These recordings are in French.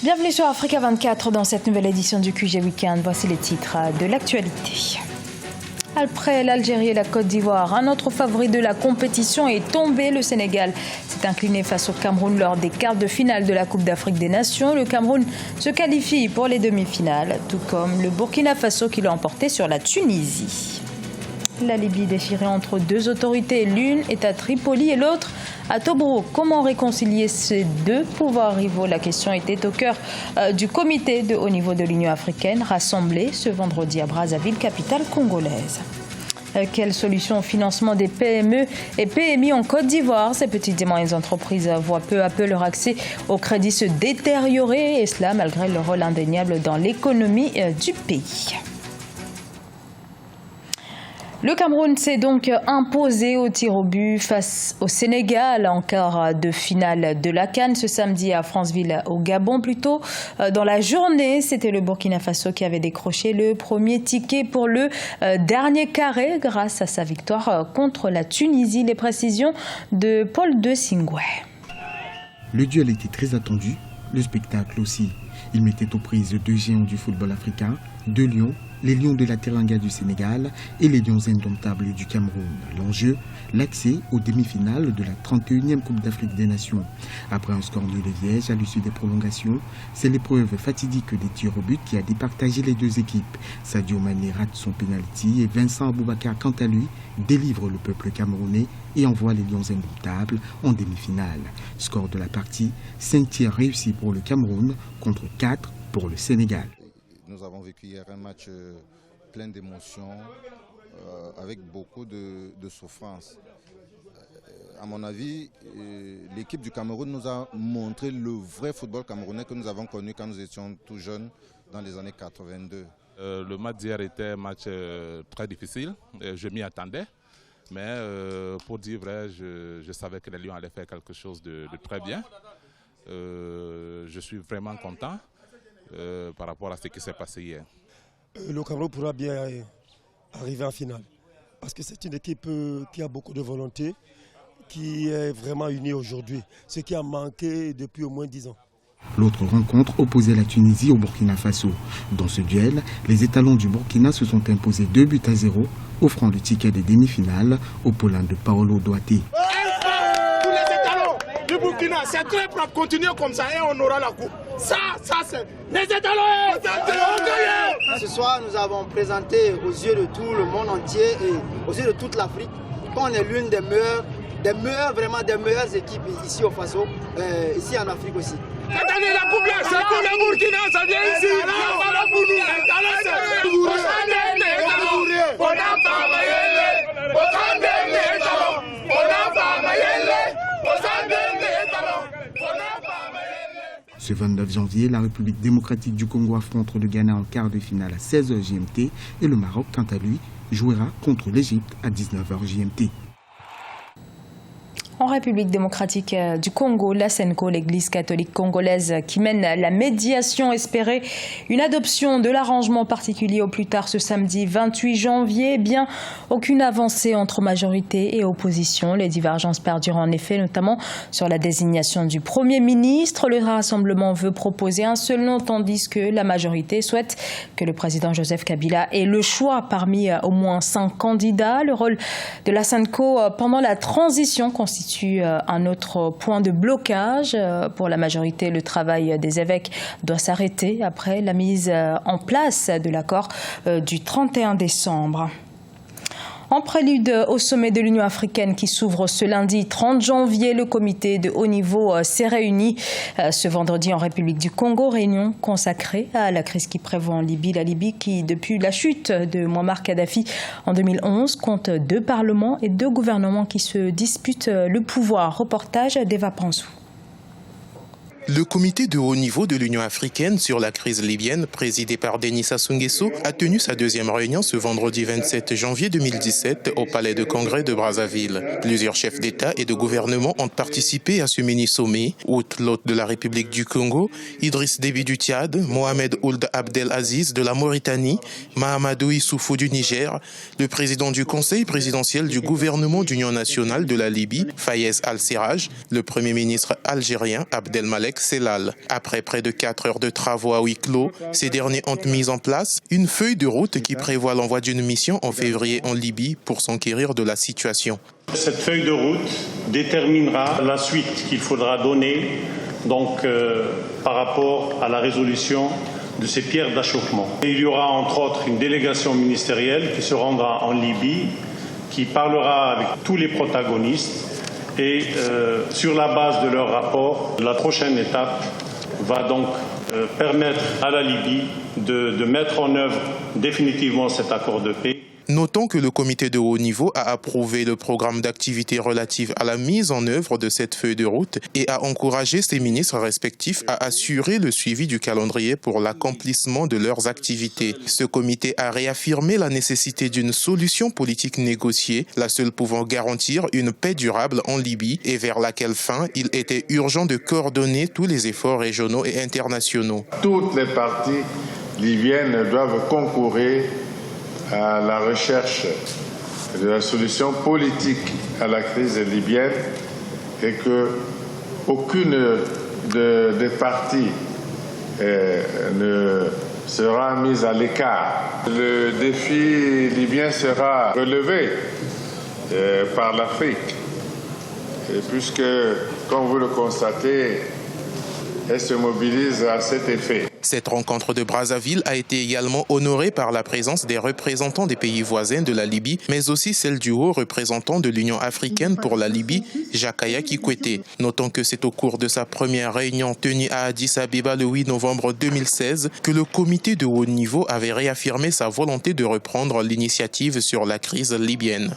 Bienvenue sur Africa 24 dans cette nouvelle édition du QG Weekend. Voici les titres de l'actualité. Après l'Algérie et la Côte d'Ivoire, un autre favori de la compétition est tombé. Le Sénégal s'est incliné face au Cameroun lors des quarts de finale de la Coupe d'Afrique des Nations. Le Cameroun se qualifie pour les demi-finales, tout comme le Burkina Faso qui l'a emporté sur la Tunisie. La Libye déchirée entre deux autorités, l'une est à Tripoli et l'autre à Tobrouk. Comment réconcilier ces deux pouvoirs rivaux? La question était au cœur du comité de haut niveau de l'Union africaine, rassemblé ce vendredi à Brazzaville, capitale congolaise. Quelle solution au financement des PME et PMI en Côte d'Ivoire? Ces petites et moyennes entreprises voient peu à peu leur accès au crédit se détériorer, et cela malgré leur rôle indéniable dans l'économie du pays. Le Cameroun s'est donc imposé au tir au but face au Sénégal en quart de finale de la CAN ce samedi à Franceville au Gabon. Plus tôt dans la journée, c'était le Burkina Faso qui avait décroché le premier ticket pour le dernier carré grâce à sa victoire contre la Tunisie. Les précisions de Paul de Singoué. Le duel était très attendu, le spectacle aussi. Il mettait aux prises deux géants du football africain, deux lions, les Lions de la Teranga du Sénégal et les Lions indomptables du Cameroun. L'enjeu, l'accès aux demi-finales de la 31e Coupe d'Afrique des Nations. Après un score nul et vierge à l'issue des prolongations, c'est l'épreuve fatidique des tirs au but qui a départagé les deux équipes. Sadio Mané rate son penalty et Vincent Aboubakar, quant à lui, délivre le peuple camerounais et envoie les Lions indomptables en demi-finale. Score de la partie, 5 tirs réussis pour le Cameroun contre 4 pour le Sénégal. Nous avons vécu hier un match plein d'émotions, avec beaucoup de souffrance. À mon avis, l'équipe du Cameroun nous a montré le vrai football camerounais que nous avons connu quand nous étions tout jeunes dans les années 82. Le match d'hier était un match très difficile, je m'y attendais. Mais pour dire vrai, je savais que les Lions allaient faire quelque chose de très bien. Je suis vraiment content. Par rapport à ce qui s'est passé hier. Le Cameroun pourra bien arriver en finale parce que c'est une équipe qui a beaucoup de volonté, qui est vraiment unie aujourd'hui, ce qui a manqué depuis au moins 10 ans. L'autre rencontre opposait la Tunisie au Burkina Faso. Dans ce duel, les étalons du Burkina se sont imposés 2-0, offrant le ticket des demi-finales au Paulin de Paolo Douaté. Le Burkina, c'est très propre, continuez comme ça et on aura la coupe. Ça c'est les étalons. Ce soir, nous avons présenté aux yeux de tout le monde entier et aux yeux de toute l'Afrique qu'on est l'une des meilleures équipes ici au Faso, ici en Afrique aussi. Cette année, la coupe là, c'est pour le Burkina, ça vient ici. Ce 29 janvier, la République démocratique du Congo affronte le Ghana en quart de finale à 16h GMT et le Maroc, quant à lui, jouera contre l'Égypte à 19h GMT. En République démocratique du Congo, la SENCO, l'église catholique congolaise qui mène la médiation, espérait une adoption de l'arrangement particulier au plus tard ce samedi 28 janvier. Bien, aucune avancée entre majorité et opposition. Les divergences perdurent en effet, notamment sur la désignation du Premier ministre. Le Rassemblement veut proposer un seul nom, tandis que la majorité souhaite que le président Joseph Kabila ait le choix parmi au moins 5 candidats. Le rôle de la SENCO pendant la transition constitue un autre point de blocage. Pour la majorité, le travail des évêques doit s'arrêter après la mise en place de l'accord du 31 décembre. En prélude au sommet de l'Union africaine qui s'ouvre ce lundi 30 janvier, le comité de haut niveau s'est réuni ce vendredi en République du Congo, réunion consacrée à la crise qui prévaut en Libye. La Libye qui, depuis la chute de Mouammar Kadhafi en 2011, compte 2 parlements et 2 gouvernements qui se disputent le pouvoir. Reportage d'Eva Pansou. Le comité de haut niveau de l'Union africaine sur la crise libyenne, présidé par Denis Sassou Nguesso, a tenu sa deuxième réunion ce vendredi 27 janvier 2017 au palais de congrès de Brazzaville. Plusieurs chefs d'État et de gouvernement ont participé à ce mini-sommet. Outre l'hôte de la République du Congo, Idriss Déby du Tchad, Mohamed Ould Abdel Aziz de la Mauritanie, Mahamadou Issoufou du Niger, le président du Conseil présidentiel du gouvernement d'union nationale de la Libye, Fayez Al-Serraj, le premier ministre algérien Abdelmalek avec Celal. Après près de 4 heures de travaux à huis clos, ces derniers ont mis en place une feuille de route qui prévoit l'envoi d'une mission en février en Libye pour s'enquérir de la situation. Cette feuille de route déterminera la suite qu'il faudra donner par rapport à la résolution de ces pierres d'achoppement. Il y aura entre autres une délégation ministérielle qui se rendra en Libye, qui parlera avec tous les protagonistes et sur la base de leur rapport, la prochaine étape va donc permettre à la Libye de mettre en œuvre définitivement cet accord de paix. Notons que le comité de haut niveau a approuvé le programme d'activités relatif à la mise en œuvre de cette feuille de route et a encouragé ses ministres respectifs à assurer le suivi du calendrier pour l'accomplissement de leurs activités. Ce comité a réaffirmé la nécessité d'une solution politique négociée, la seule pouvant garantir une paix durable en Libye et vers laquelle fin il était urgent de coordonner tous les efforts régionaux et internationaux. Toutes les parties libyennes doivent concourir à la recherche de la solution politique à la crise libyenne et que aucune des parties ne sera mise à l'écart. Le défi libyen sera relevé par l'Afrique, puisque, comme vous le constatez, elle se mobilise à cet effet. Cette rencontre de Brazzaville a été également honorée par la présence des représentants des pays voisins de la Libye, mais aussi celle du haut représentant de l'Union africaine pour la Libye, Jakaya Kikwete. Notons que c'est au cours de sa première réunion tenue à Addis Abeba le 8 novembre 2016 que le comité de haut niveau avait réaffirmé sa volonté de reprendre l'initiative sur la crise libyenne.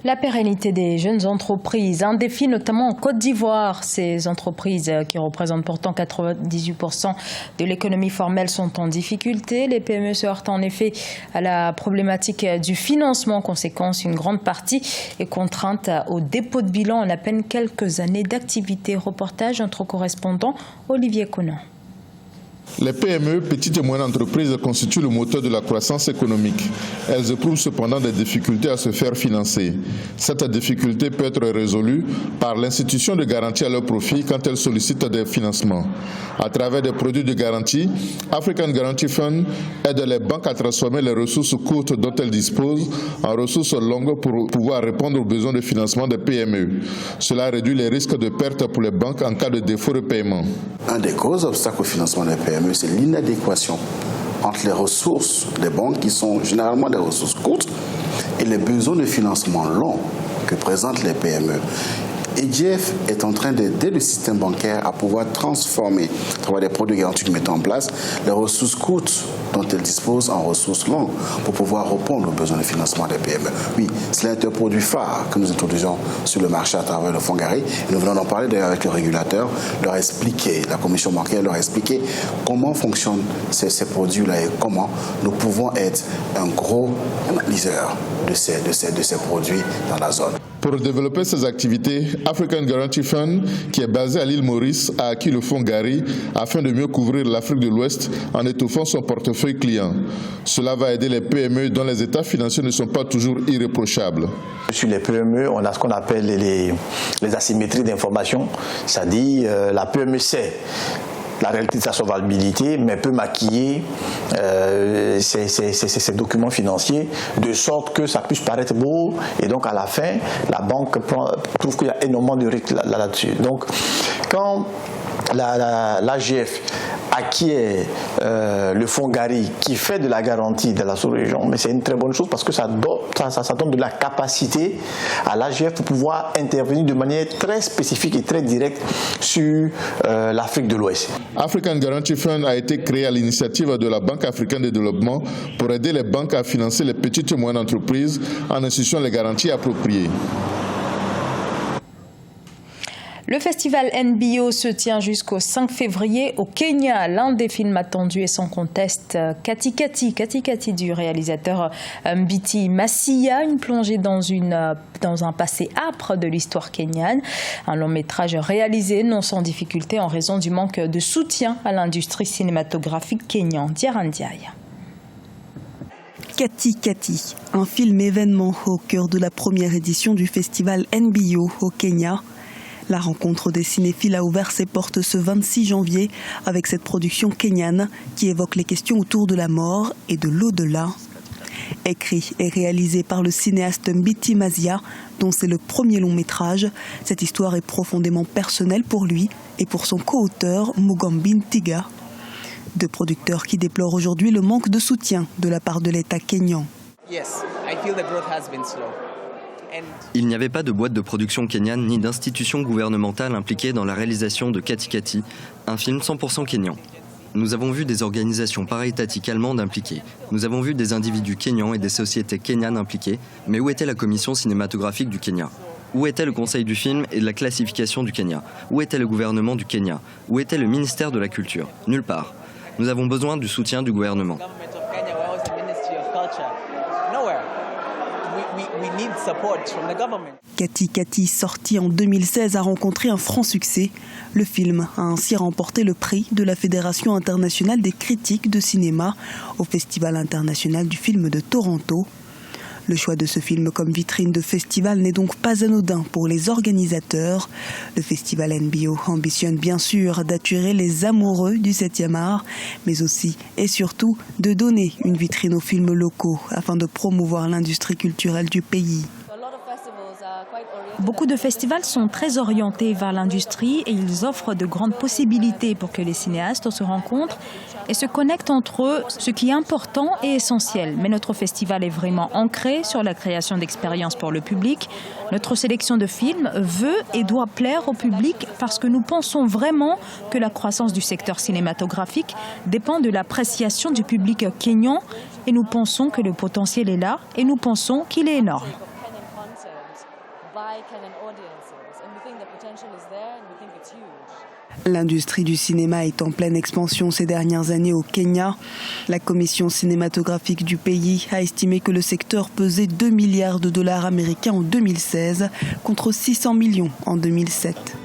La pérennité des jeunes entreprises, un défi notamment en Côte d'Ivoire. Ces entreprises qui représentent pourtant 98% de l'économie formelle sont en difficulté. Les PME se heurtent en effet à la problématique du financement. En conséquence, une grande partie est contrainte au dépôt de bilan en à peine quelques années d'activité. Reportage entre correspondants Olivier Conan. Les PME, petites et moyennes entreprises, constituent le moteur de la croissance économique. Elles éprouvent cependant des difficultés à se faire financer. Cette difficulté peut être résolue par l'institution de garantie à leur profit quand elles sollicitent des financements. À travers des produits de garantie, African Guarantee Fund aide les banques à transformer les ressources courtes dont elles disposent en ressources longues pour pouvoir répondre aux besoins de financement des PME. Cela réduit les risques de perte pour les banques en cas de défaut de paiement. Un des gros obstacles au financement des PME, c'est l'inadéquation entre les ressources des banques, qui sont généralement des ressources courtes, et les besoins de financement longs que présentent les PME. EGF est en train d'aider le système bancaire à pouvoir transformer, à travers des produits garantis que nous mettons en place, les ressources courtes dont elles disposent en ressources longues pour pouvoir répondre aux besoins de financement des PME. Oui, c'est un produit phare que nous introduisons sur le marché à travers le fonds Gary. Nous venons d'en parler d'ailleurs avec le régulateur, leur expliquer, la commission bancaire leur expliquer comment fonctionnent ces produits-là et comment nous pouvons être un gros analyseur de ces produits dans la zone. Pour développer ces activités, African Guarantee Fund, qui est basé à l'île Maurice, a acquis le fonds Gary afin de mieux couvrir l'Afrique de l'Ouest en étoffant son portefeuille client. Cela va aider les PME dont les états financiers ne sont pas toujours irréprochables. Sur les PME, on a ce qu'on appelle les asymétries d'information, c'est-à-dire la PME sait la réalité de sa solvabilité, mais peut maquiller ses documents financiers de sorte que ça puisse paraître beau, et donc à la fin, la banque trouve qu'il y a énormément de risques là-dessus. Donc, quand l'AGF acquiert le fonds Gary qui fait de la garantie de la sous-région, mais c'est une très bonne chose parce que ça donne de la capacité à l'AGF pour pouvoir intervenir de manière très spécifique et très directe sur l'Afrique de l'Ouest. African Guarantee Fund a été créé à l'initiative de la Banque africaine de développement pour aider les banques à financer les petites et moyennes entreprises en instituant les garanties appropriées. Le festival NBO se tient jusqu'au 5 février au Kenya. L'un des films attendus est sans conteste Katikati du réalisateur Mbiti Masiya, une plongée dans un passé âpre de l'histoire kenyane. Un long métrage réalisé non sans difficulté en raison du manque de soutien à l'industrie cinématographique kenyane. Diarandiaï. Katikati, un film événement au cœur de la première édition du festival NBO au Kenya. La rencontre des cinéphiles a ouvert ses portes ce 26 janvier avec cette production kenyane qui évoque les questions autour de la mort et de l'au-delà. Écrit et réalisé par le cinéaste Mbiti Mazia, dont c'est le premier long métrage, cette histoire est profondément personnelle pour lui et pour son co-auteur Mugambi Ntiga. Deux producteurs qui déplorent aujourd'hui le manque de soutien de la part de l'État kényan. Il n'y avait pas de boîte de production kenyane ni d'institution gouvernementale impliquée dans la réalisation de Katikati, un film 100% kényan. Nous avons vu des organisations para-étatiques allemandes impliquées. Nous avons vu des individus kenyans et des sociétés kenyanes impliquées. Mais où était la commission cinématographique du Kenya ? Où était le conseil du film et de la classification du Kenya ? Où était le gouvernement du Kenya ? Où était le ministère de la Culture ? Nulle part. Nous avons besoin du soutien du gouvernement. Katikati, sorti en 2016, a rencontré un franc succès. Le film a ainsi remporté le prix de la Fédération internationale des critiques de cinéma au Festival international du film de Toronto. Le choix de ce film comme vitrine de festival n'est donc pas anodin pour les organisateurs. Le festival NBO ambitionne bien sûr d'attirer les amoureux du 7e art, mais aussi et surtout de donner une vitrine aux films locaux afin de promouvoir l'industrie culturelle du pays. Beaucoup de festivals sont très orientés vers l'industrie et ils offrent de grandes possibilités pour que les cinéastes se rencontrent et se connectent entre eux, ce qui est important et essentiel. Mais notre festival est vraiment ancré sur la création d'expériences pour le public. Notre sélection de films veut et doit plaire au public parce que nous pensons vraiment que la croissance du secteur cinématographique dépend de l'appréciation du public kényan et nous pensons que le potentiel est là et nous pensons qu'il est énorme. L'industrie du cinéma est en pleine expansion ces dernières années au Kenya. La commission cinématographique du pays a estimé que le secteur pesait 2 milliards de dollars américains en 2016 contre 600 millions en 2007.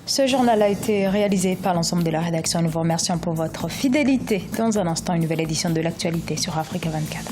Ce journal a été réalisé par l'ensemble de la rédaction. Nous vous remercions pour votre fidélité. Dans un instant, une nouvelle édition de l'actualité sur Africa 24.